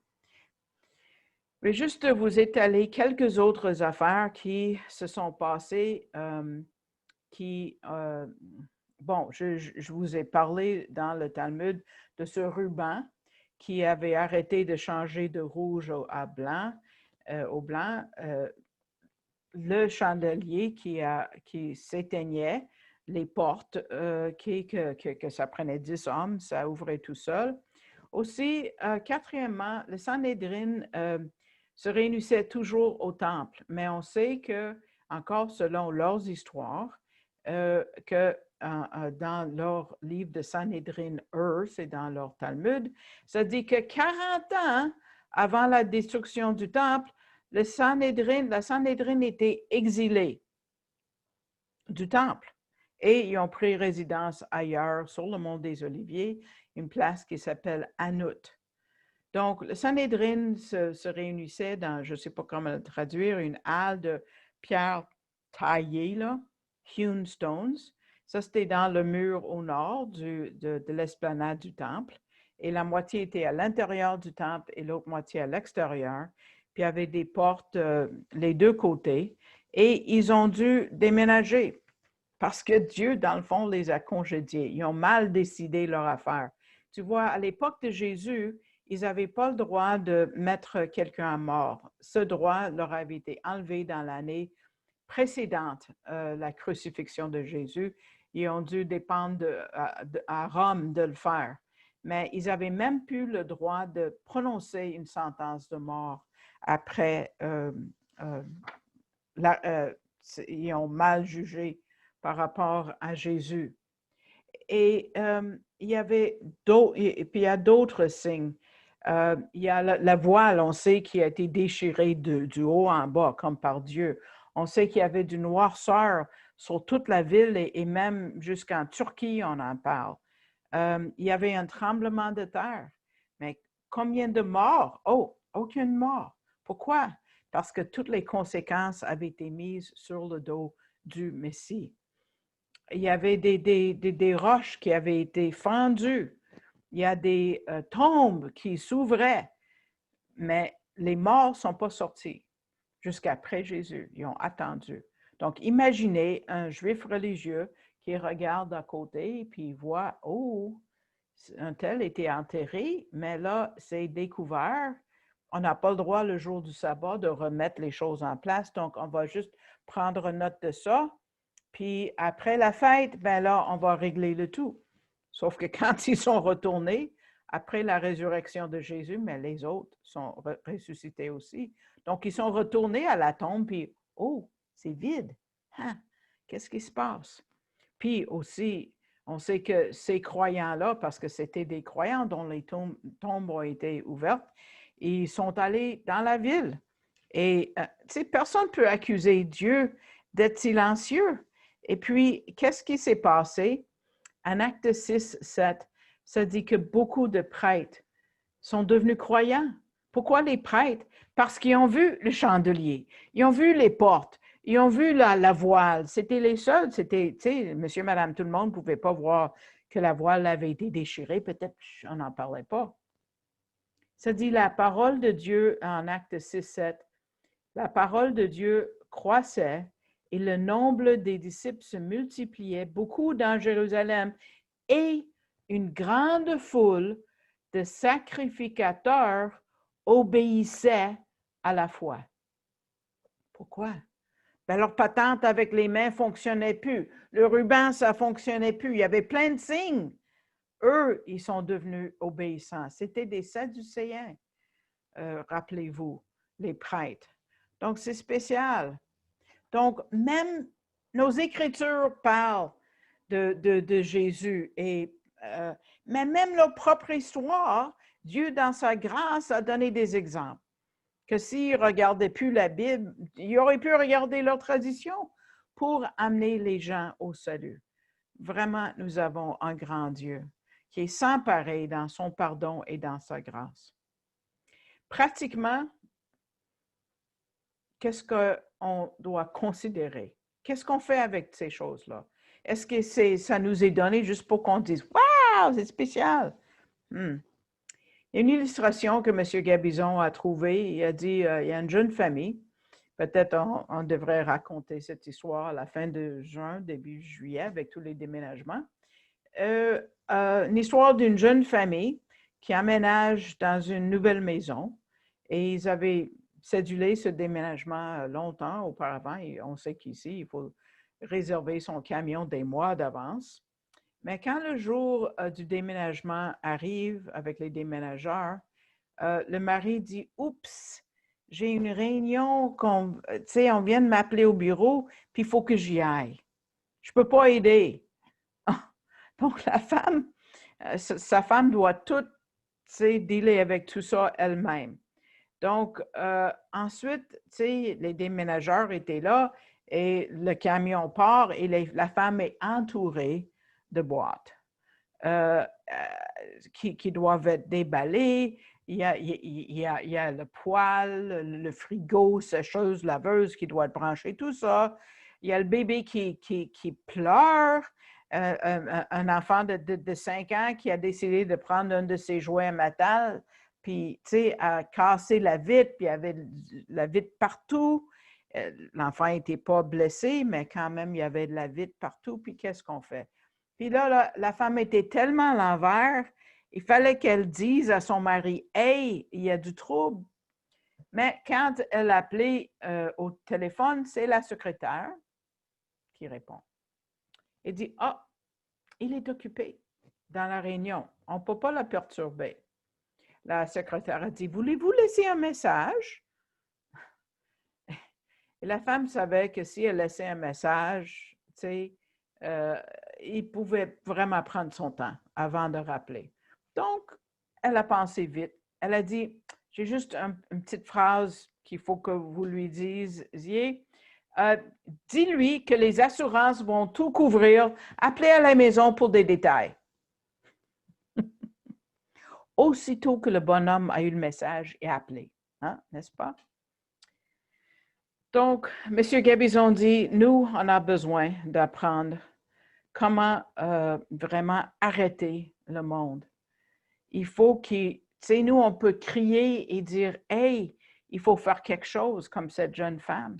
Je vais juste vous étaler quelques autres affaires qui se sont passées, bon, je vous ai parlé dans le Talmud de ce ruban qui avait arrêté de changer de rouge au blanc, le chandelier qui s'éteignait, les portes, que ça prenait 10 hommes, ça ouvrait tout seul. Aussi, quatrièmement, le Sanhédrin se réunissait toujours au temple, mais on sait que, encore selon leurs histoires, que dans leur livre de Sanhédrin, c'est dans leur Talmud, ça dit que 40 ans avant la destruction du temple, la Sanhédrin était exilée du temple et ils ont pris résidence ailleurs sur le mont des Oliviers, une place qui s'appelle Anout. Donc, le Sanhédrin se réunissait dans, je ne sais pas comment le traduire, une halle de pierre taillée, là, hewn stones. Ça, c'était dans le mur au nord de l'esplanade du temple. Et la moitié était à l'intérieur du temple et l'autre moitié à l'extérieur. Puis il y avait des portes les deux côtés. Et ils ont dû déménager parce que Dieu, dans le fond, les a congédiés. Ils ont mal décidé leur affaire. Tu vois, à l'époque de Jésus, ils n'avaient pas le droit de mettre quelqu'un à mort. Ce droit leur avait été enlevé dans l'année précédente, la crucifixion de Jésus. Ils ont dû dépendre à Rome de le faire. Mais ils n'avaient même plus le droit de prononcer une sentence de mort après. Ils ont mal jugé par rapport à Jésus. Et il y avait et puis il y a d'autres signes. Il y a la voile, on sait, qui a été déchirée du haut en bas, comme par Dieu. On sait qu'il y avait du noirceur sur toute la ville et même jusqu'en Turquie, on en parle. Il y avait un tremblement de terre. Mais combien de morts? Oh, aucune mort. Pourquoi? Parce que toutes les conséquences avaient été mises sur le dos du Messie. Il y avait des roches qui avaient été fendues. Il y a des tombes qui s'ouvraient, mais les morts ne sont pas sortis jusqu'après Jésus. Ils ont attendu. Donc, imaginez un juif religieux qui regarde à côté et puis il voit, oh, un tel était enterré, mais là, c'est découvert. On n'a pas le droit le jour du sabbat de remettre les choses en place, donc on va juste prendre note de ça. Puis après la fête, ben là, on va régler le tout. Sauf que quand ils sont retournés, après la résurrection de Jésus, mais les autres sont ressuscités aussi. Donc, ils sont retournés à la tombe, puis, oh, c'est vide. Hein? Qu'est-ce qui se passe? Puis aussi, on sait que ces croyants-là, parce que c'était des croyants dont les tombes ont été ouvertes, ils sont allés dans la ville. Et, tu sais, personne ne peut accuser Dieu d'être silencieux. Et puis, qu'est-ce qui s'est passé? En Acte 6, 7, ça dit que beaucoup de prêtres sont devenus croyants. Pourquoi les prêtres? Parce qu'ils ont vu le chandelier, ils ont vu les portes, ils ont vu la voile. C'était les seuls, c'était, tu sais, monsieur, madame, tout le monde ne pouvait pas voir que la voile avait été déchirée. Peut-être on n'en parlait pas. Ça dit la parole de Dieu en Acte 6, 7. La parole de Dieu croissait et le nombre des disciples se multipliait beaucoup dans Jérusalem et une grande foule de sacrificateurs obéissait à la foi. Pourquoi? Ben leur patente avec les mains ne fonctionnait plus. Le ruban, ça ne fonctionnait plus. Il y avait plein de signes. Eux, ils sont devenus obéissants. C'était des Sadducéens, rappelez-vous, les prêtres. Donc, c'est spécial. Donc, même nos Écritures parlent de Jésus, mais même leur propre histoire, Dieu, dans sa grâce, a donné des exemples. que s'ils ne regardaient plus la Bible, ils auraient pu regarder leur tradition pour amener les gens au salut. Vraiment, nous avons un grand Dieu qui est sans pareil dans son pardon et dans sa grâce. Pratiquement, qu'est-ce qu'on doit considérer? Qu'est-ce qu'on fait avec ces choses-là? Est-ce que ça nous est donné juste pour qu'on dise « Wow, c'est spécial! Il y a une illustration que M. Gabizon a trouvée. Il a dit il y a une jeune famille. Peut-être on devrait raconter cette histoire à la fin de juin, début juillet, avec tous les déménagements. Une histoire d'une jeune famille qui emménage dans une nouvelle maison. Et ils avaient cédulé ce déménagement longtemps auparavant. Et on sait qu'ici, il faut réserver son camion des mois d'avance. Mais quand le jour du déménagement arrive avec les déménageurs, le mari dit « Oups, j'ai une réunion, on vient de m'appeler au bureau, puis il faut que j'y aille. Je ne peux pas aider. » Donc, la femme, sa femme doit tout dealer avec tout ça elle-même. Donc, ensuite, les déménageurs étaient là et le camion part et la femme est entourée de boîtes qui doivent être déballées. Il y a le poêle, le frigo, sécheuse, laveuse qui doit être branchée, tout ça. Il y a le bébé qui pleure. Un enfant de 5 ans qui a décidé de prendre un de ses jouets à métal, puis, a cassé la vitre, puis il y avait la vitre partout. L'enfant n'était pas blessé, mais quand même, il y avait de la vitre partout, puis qu'est-ce qu'on fait? Puis là, la femme était tellement à l'envers, il fallait qu'elle dise à son mari, « Hey, il y a du trouble. » Mais quand elle appelait au téléphone, c'est la secrétaire qui répond. Elle dit, « Ah, il est occupé dans la réunion. On ne peut pas la perturber. » La secrétaire a dit, « Voulez-vous laisser un message? » Et la femme savait que si elle laissait un message, il pouvait vraiment prendre son temps avant de rappeler. Donc, elle a pensé vite. Elle a dit, « J'ai juste une petite phrase qu'il faut que vous lui disiez. Dis-lui que les assurances vont tout couvrir. Appelez à la maison pour des détails. » Aussitôt que le bonhomme a eu le message et appelé, hein, n'est-ce pas? Donc, M. Gabizon dit, nous, on a besoin d'apprendre comment vraiment arrêter le monde. Il faut nous, on peut crier et dire, « Hey, il faut faire quelque chose comme cette jeune femme. »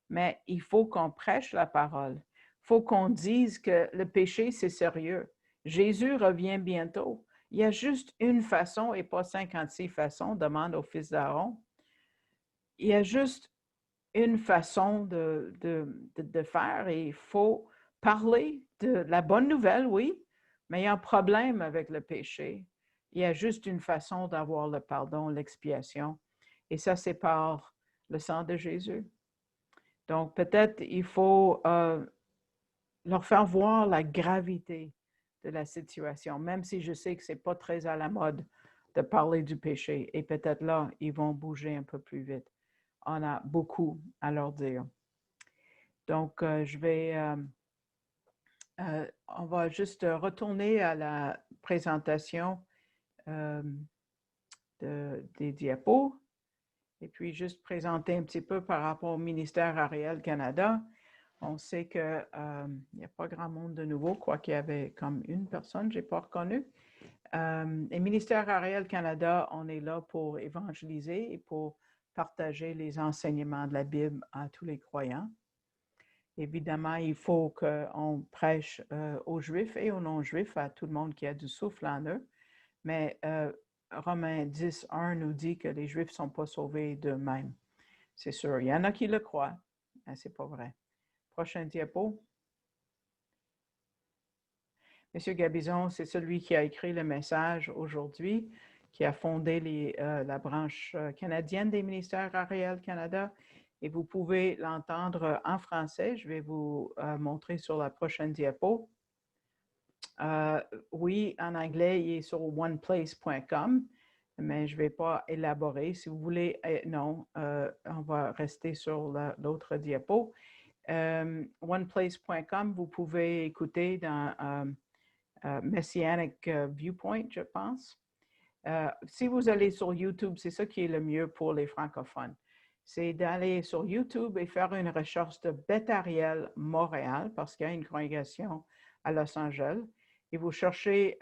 Mais il faut qu'on prêche la parole. Il faut qu'on dise que le péché, c'est sérieux. Jésus revient bientôt. Il y a juste une façon et pas 56 façons, demande au fils d'Aaron. Il y a juste une façon de faire et il faut parler de la bonne nouvelle, oui, mais il y a un problème avec le péché. Il y a juste une façon d'avoir le pardon, l'expiation, et ça, c'est par le sang de Jésus. Donc, peut-être il faut leur faire voir la gravité de la situation, même si je sais que ce n'est pas très à la mode de parler du péché. Et peut-être là, ils vont bouger un peu plus vite. On a beaucoup à leur dire. Donc, on va juste retourner à la présentation des diapos et puis juste présenter un petit peu par rapport au ministère Ariel Canada. On sait qu'il n'y a pas grand monde de nouveau, quoiqu'il y avait comme une personne, je n'ai pas reconnu. Le ministère Ariel Canada, on est là pour évangéliser et pour partager les enseignements de la Bible à tous les croyants. Évidemment, il faut qu'on prêche aux Juifs et aux non-Juifs, à tout le monde qui a du souffle en eux. Mais Romains 10, 1 nous dit que les Juifs ne sont pas sauvés d'eux-mêmes. C'est sûr, il y en a qui le croient, mais ce n'est pas vrai. Prochain diapo. M. Gabizon, c'est celui qui a écrit le message aujourd'hui, qui a fondé la branche canadienne des ministères Ariel Canada. Et vous pouvez l'entendre en français. Je vais vous montrer sur la prochaine diapo. Oui, en anglais, il est sur oneplace.com. mais je ne vais pas élaborer. Si vous voulez, non, on va rester sur l'autre diapo. Oneplace.com, vous pouvez écouter dans Messianic Viewpoint, je pense. Si vous allez sur YouTube, c'est ça qui est le mieux pour les francophones. C'est d'aller sur YouTube et faire une recherche de Beth Ariel Montréal, parce qu'il y a une congrégation à Los Angeles. Et vous cherchez,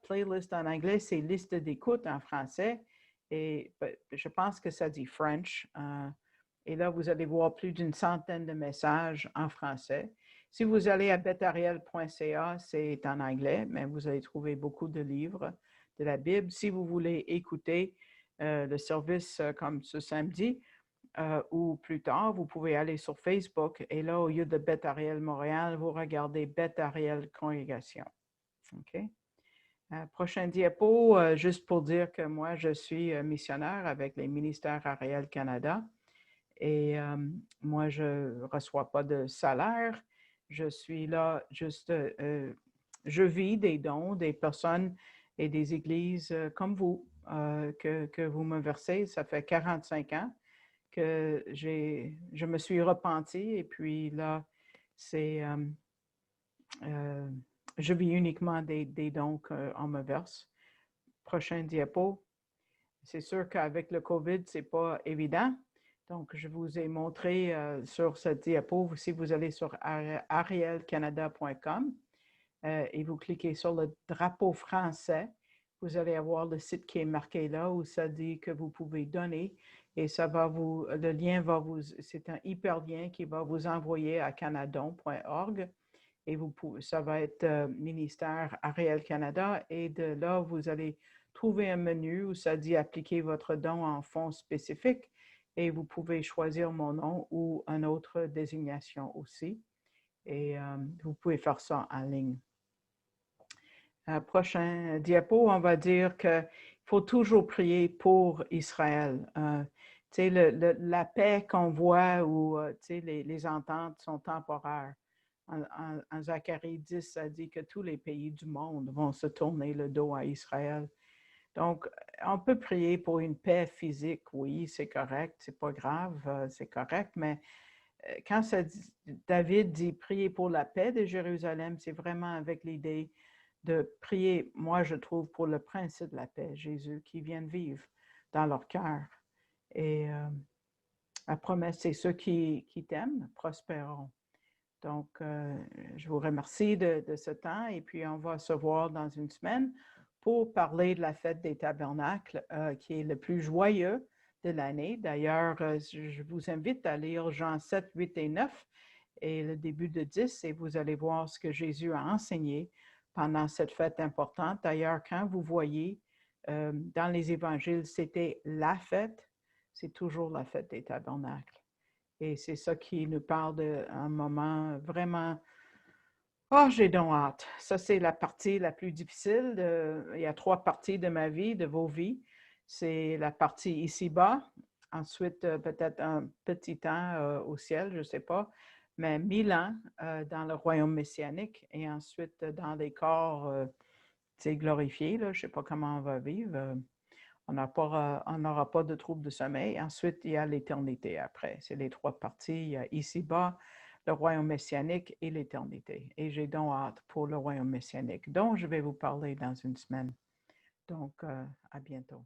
playlist en anglais, c'est liste d'écoute en français. Et je pense que ça dit French. Et là, vous allez voir plus d'une centaine de messages en français. Si vous allez à bethariel.ca, c'est en anglais, mais vous allez trouver beaucoup de livres de la Bible. Si vous voulez écouter le service comme ce samedi ou plus tard, vous pouvez aller sur Facebook et là, au lieu de Beth Ariel Montréal, vous regardez Beth Ariel Congrégation. OK? Prochain diapo, juste pour dire que moi, je suis missionnaire avec les ministères Ariel Canada et moi, je ne reçois pas de salaire. Je suis là juste, je vis des dons des personnes et des églises comme vous, que vous me versez. Ça fait 45 ans que je me suis repentie et puis là, c'est, je vis uniquement des dons qu'on me verse. Prochain diapo. C'est sûr qu'avec le COVID, ce n'est pas évident. Donc, je vous ai montré sur cette diapo, si vous allez sur arielcanada.com et vous cliquez sur le drapeau français, vous allez avoir le site qui est marqué là où ça dit que vous pouvez donner et ça va le lien va c'est un hyperlien qui va vous envoyer à canadon.org et ça va être ministère Ariel Canada et de là, vous allez trouver un menu où ça dit appliquer votre don en fonds spécifiques et vous pouvez choisir mon nom ou une autre désignation aussi. Et vous pouvez faire ça en ligne. Prochain diapo, on va dire qu'il faut toujours prier pour Israël. La paix qu'on voit ou les ententes sont temporaires. En Zacharie 10, ça dit que tous les pays du monde vont se tourner le dos à Israël. Donc, on peut prier pour une paix physique, oui, c'est correct, c'est pas grave, c'est correct, mais quand David dit prier pour la paix de Jérusalem, c'est vraiment avec l'idée de prier, moi je trouve, pour le prince de la paix, Jésus, qui vient vivre dans leur cœur. Et la promesse, c'est ceux qui t'aiment prospéreront. Donc, je vous remercie de ce temps et puis on va se voir dans une semaine pour parler de la fête des tabernacles qui est le plus joyeux de l'année. D'ailleurs, je vous invite à lire Jean 7, 8 et 9 et le début de 10 et vous allez voir ce que Jésus a enseigné pendant cette fête importante. D'ailleurs, quand vous voyez dans les évangiles, c'était la fête, c'est toujours la fête des tabernacles. Et c'est ça qui nous parle d'un moment vraiment, oh, j'ai donc hâte. Ça, c'est la partie la plus difficile. Il y a 3 parties de ma vie, de vos vies. C'est la partie ici-bas, ensuite peut-être un petit temps au ciel, je ne sais pas, mais 1000 ans dans le royaume messianique et ensuite dans des corps glorifiés. Là, je ne sais pas comment on va vivre. On n'aura pas de trouble de sommeil. Ensuite, il y a l'éternité après. C'est les 3 parties. Il y a ici-bas, le royaume messianique et l'éternité. Et j'ai donc hâte pour le royaume messianique, dont je vais vous parler dans une semaine. Donc, à bientôt.